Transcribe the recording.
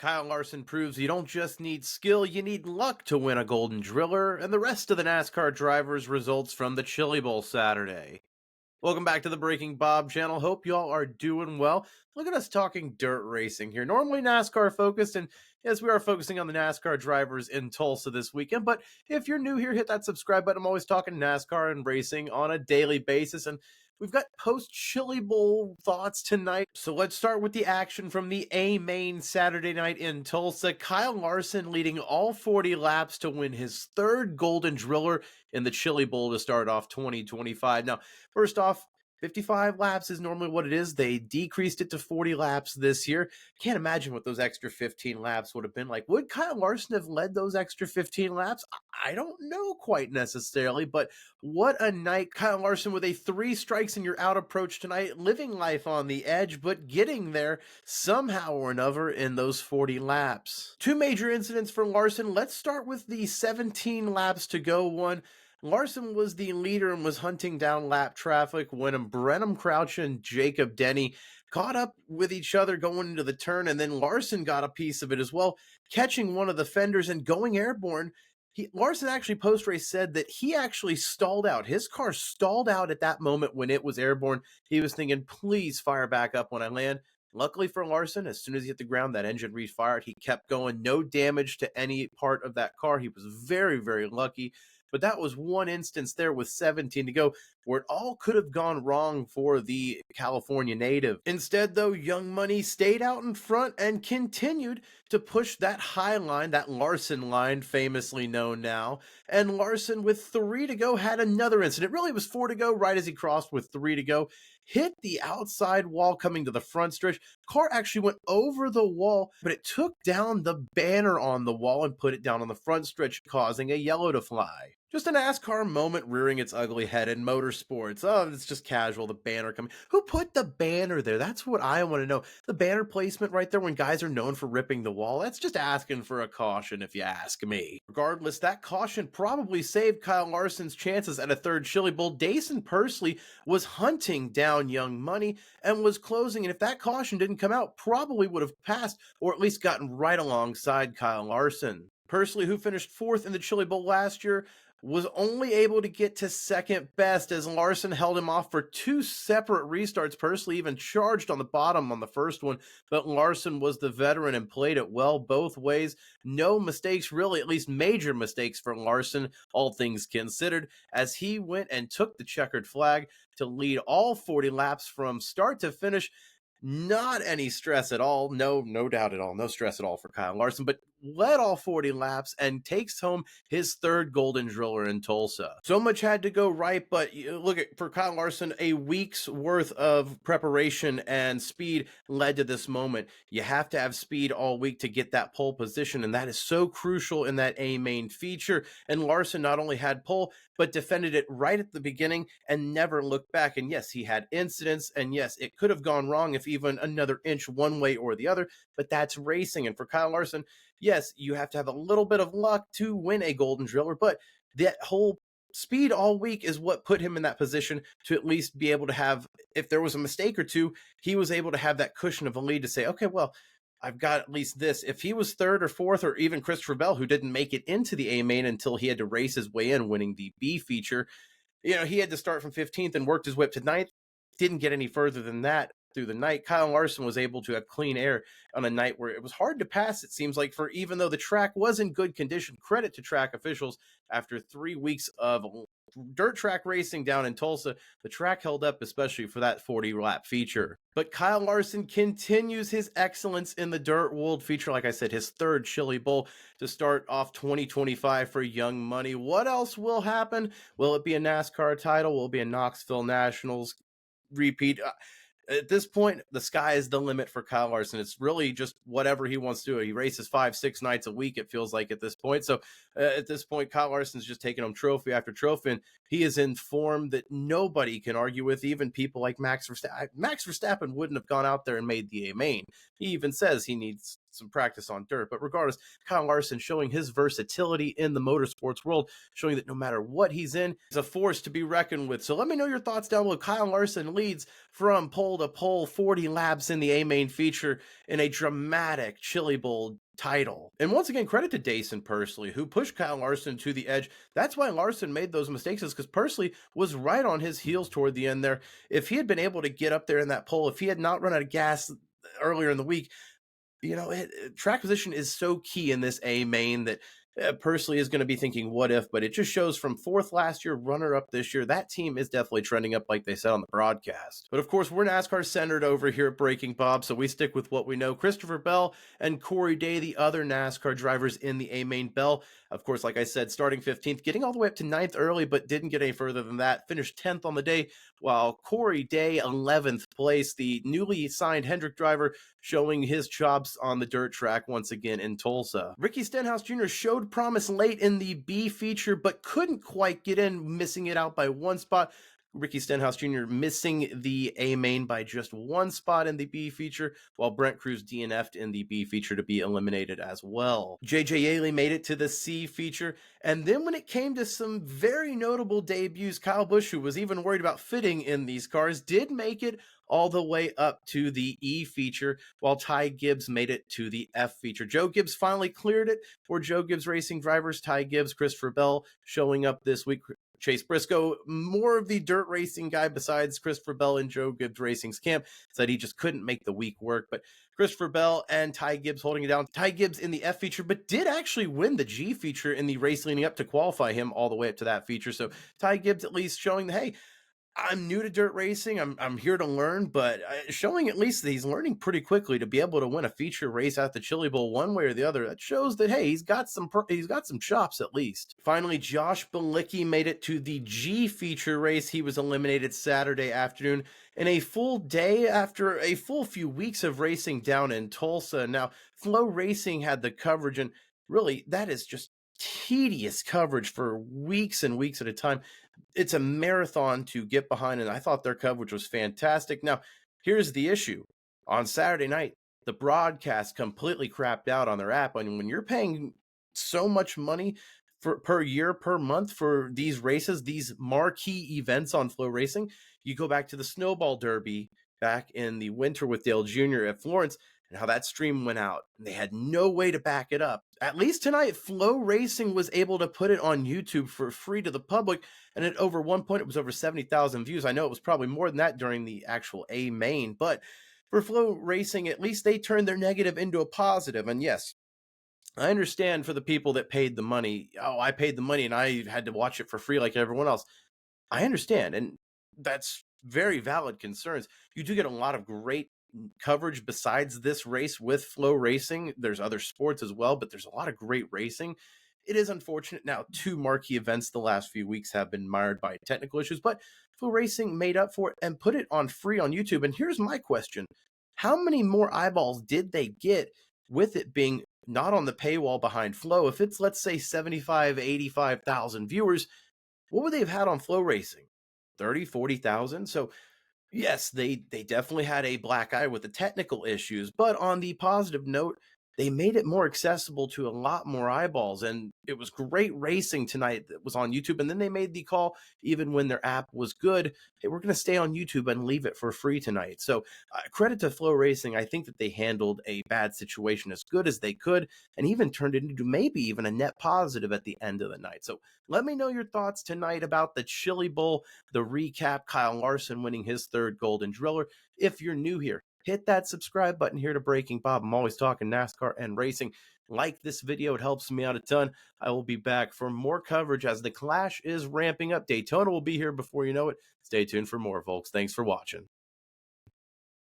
Kyle Larson proves you don't just need skill, you need luck to win a Golden Driller, and the rest of the NASCAR drivers' results from the Chili Bowl Saturday. Welcome back to the Breaking Bob channel. Hope y'all are doing well. Look at us talking dirt racing here. Normally NASCAR focused, and yes, we are focusing on the NASCAR drivers in Tulsa this weekend. But if you're new here, hit that subscribe button. I'm always talking NASCAR and racing on a daily basis, and we've got post Chili Bowl thoughts tonight. So let's start with the action from the A main Saturday night in Tulsa. Kyle Larson leading all 40 laps to win his third Golden Driller in the Chili Bowl to start off 2025. Now, first off, 55 laps is normally what it is. They decreased it to 40 laps this year. Can't imagine what those extra 15 laps would have been like. Would Kyle Larson have led those extra 15 laps? I don't know quite necessarily, but what a night. Kyle Larson with a 3 strikes and you're out approach tonight, living life on the edge, but getting there somehow or another in those 40 laps. 2 major incidents for Larson. Let's start with the 17 laps to go one. Larson was the leader and was hunting down lap traffic when Brenham Crouch and Jacob Denny caught up with each other going into the turn, and then Larson got a piece of it as well, catching one of the fenders and going airborne. Larson actually post-race said that he actually stalled out. His car stalled out at that moment when it was airborne. He was thinking, please fire back up when I land. Luckily for Larson, as soon as he hit the ground, that engine refired. He kept going. No damage to any part of that car. He was very, very lucky. But that was one instance there with 17 to go where it all could have gone wrong for the California native. Instead, though, Young Money stayed out in front and continued to push that high line, that Larson line, famously known now. And Larson, with 3 to go, had another incident. Really, it was 4 to go right as he crossed with 3 to go. Hit the outside wall coming to the front stretch. Car actually went over the wall, but it took down the banner on the wall and put it down on the front stretch, causing a yellow to fly. Just a NASCAR moment rearing its ugly head in motorsports. Oh, it's just casual, the banner coming. Who put the banner there? That's what I want to know. The banner placement right there when guys are known for ripping the wall, that's just asking for a caution if you ask me. Regardless, that caution probably saved Kyle Larson's chances at a third Chili Bowl. Dason Pursley was hunting down Young Money and was closing, and if that caution didn't come out, probably would have passed or at least gotten right alongside Kyle Larson. Pursley, who finished 4th in the Chili Bowl last year, was only able to get to second best as Larson held him off for 2 separate restarts. Pursley even charged on the bottom on the first one, but Larson was the veteran and played it well both ways. No mistakes, really, at least major mistakes for Larson, all things considered, as he went and took the checkered flag to lead all 40 laps from start to finish. Not any stress at all. No doubt at all. No stress at all for Kyle Larson, but led all 40 laps and takes home his third Golden Driller in Tulsa. So much had to go right, but look at for Kyle Larson, a week's worth of preparation and speed led to this moment. You have to have speed all week to get that pole position, and that is so crucial in that A main feature. And Larson not only had pole, but defended it right at the beginning and never looked back. And yes, he had incidents, and yes, it could have gone wrong if even another inch one way or the other, but that's racing. And for Kyle Larson, yes, you have to have a little bit of luck to win a Golden Driller, but that whole speed all week is what put him in that position to at least be able to have, if there was a mistake or two, he was able to have that cushion of a lead to say, okay, well, I've got at least this. If he was 3rd or 4th, or even Christopher Bell, who didn't make it into the A main until he had to race his way in, winning the B feature, he had to start from 15th and worked his way up to 9th. Didn't get any further than that through the night. Kyle Larson was able to have clean air on a night where it was hard to pass, it seems like, for even though the track was in good condition. Credit to track officials. After 3 weeks of dirt track racing down in Tulsa, the track held up, especially for that 40-lap feature. But Kyle Larson continues his excellence in the dirt world feature. Like I said, his third Chili Bowl to start off 2025 for Young Money. What else will happen? Will it be a NASCAR title? Will it be a Knoxville Nationals repeat? At this point, the sky is the limit for Kyle Larson. It's really just whatever he wants to do. He races 5-6 nights a week, it feels like at this point. So at this point, Kyle Larson's just taking home trophy after trophy. And He is in form that nobody can argue with, even people like Max Verstappen. Max Verstappen wouldn't have gone out there and made the A main. He even says he needs some practice on dirt. But regardless, Kyle Larson showing his versatility in the motorsports world, showing that no matter what he's in, he's a force to be reckoned with. So let me know your thoughts down below. Kyle Larson leads from pole to pole, 40 laps in the A main feature in a dramatic Chili Bowl title. And once again, credit to Dason Pursley, who pushed Kyle Larson to the edge. That's why Larson made those mistakes, is because Pursley was right on his heels toward the end there. If he had been able to get up there in that pole, if he had not run out of gas earlier in the week, track position is so key in this A main that Pursley is going to be thinking, what if? But it just shows from fourth last year, runner up this year, that team is definitely trending up, like they said on the broadcast. But of course, we're NASCAR centered over here at Breaking Bob, so we stick with what we know. Christopher Bell and Corey Day, the other NASCAR drivers in the A main. Bell, of course, like I said, starting 15th, getting all the way up to 9th early, but didn't get any further than that. Finished 10th on the day, while Corey Day, 11th place, the newly signed Hendrick driver, showing his chops on the dirt track once again in Tulsa. Ricky Stenhouse Jr. showed promise late in the B feature, but couldn't quite get in, missing it out by one spot. Ricky Stenhouse Jr. missing the A main by just one spot in the B feature, while Brent Cruz DNF'd in the B feature to be eliminated as well. JJ Yaley made it to the C feature, and then when it came to some very notable debuts, Kyle Busch, who was even worried about fitting in these cars, did make it all the way up to the E feature, while Ty Gibbs made it to the F feature. Joe Gibbs finally cleared it for Joe Gibbs Racing drivers. Ty Gibbs, Christopher Bell showing up this week. Chase Briscoe, more of the dirt racing guy besides Christopher Bell in Joe Gibbs Racing's camp, said he just couldn't make the week work. But Christopher Bell and Ty Gibbs holding it down. Ty Gibbs in the F feature, but did actually win the G feature in the race leading up to qualify him all the way up to that feature. So Ty Gibbs at least showing that, hey, I'm new to dirt racing. I'm here to learn, but showing at least that he's learning pretty quickly to be able to win a feature race at the Chili Bowl one way or the other. That shows that, hey, he's got some chops at least. Finally, Josh Bilicki made it to the G feature race. He was eliminated Saturday afternoon in a full day after a full few weeks of racing down in Tulsa. Now, FloRacing had the coverage, and really that is just tedious coverage for weeks and weeks at a time. It's a marathon to get behind, and I thought their coverage was fantastic. Now, here's the issue. On Saturday night, the broadcast completely crapped out on their app. And when you're paying so much money per year, per month for these races, these marquee events on FloRacing, you go back to the Snowball Derby back in the winter with Dale Jr. at Florence, and how that stream went out. They had no way to back it up. At least tonight, FloRacing was able to put it on YouTube for free to the public, and at over one point, it was over 70,000 views. I know it was probably more than that during the actual A main, but for FloRacing, at least they turned their negative into a positive. And yes, I understand for the people that paid the money. Oh, I paid the money and I had to watch it for free like everyone else. I understand, and that's very valid concerns. You do get a lot of great coverage besides this race with FloRacing. There's other sports as well, but there's a lot of great racing. It is unfortunate now 2 marquee events the last few weeks have been mired by technical issues, but FloRacing made up for it and put it on free on YouTube. And here's my question. How many more eyeballs did they get with it being not on the paywall behind Flo? If it's, let's say, 75, 85,000 viewers, what would they have had on FloRacing? 30, 40,000? So yes, they definitely had a black eye with the technical issues, but on the positive note, they made it more accessible to a lot more eyeballs, and it was great racing tonight that was on YouTube. And then they made the call, even when their app was good, hey, we're going to stay on YouTube and leave it for free tonight. So credit to FloRacing. I think that they handled a bad situation as good as they could, and even turned it into maybe even a net positive at the end of the night. So let me know your thoughts tonight about the Chili Bowl, the recap, Kyle Larson winning his 3rd Golden Driller. If you're new here, hit that subscribe button here to Breaking Bob. I'm always talking NASCAR and racing. Like this video, it helps me out a ton. I will be back for more coverage as the Clash is ramping up. Daytona will be here before you know it. Stay tuned for more, folks. Thanks for watching.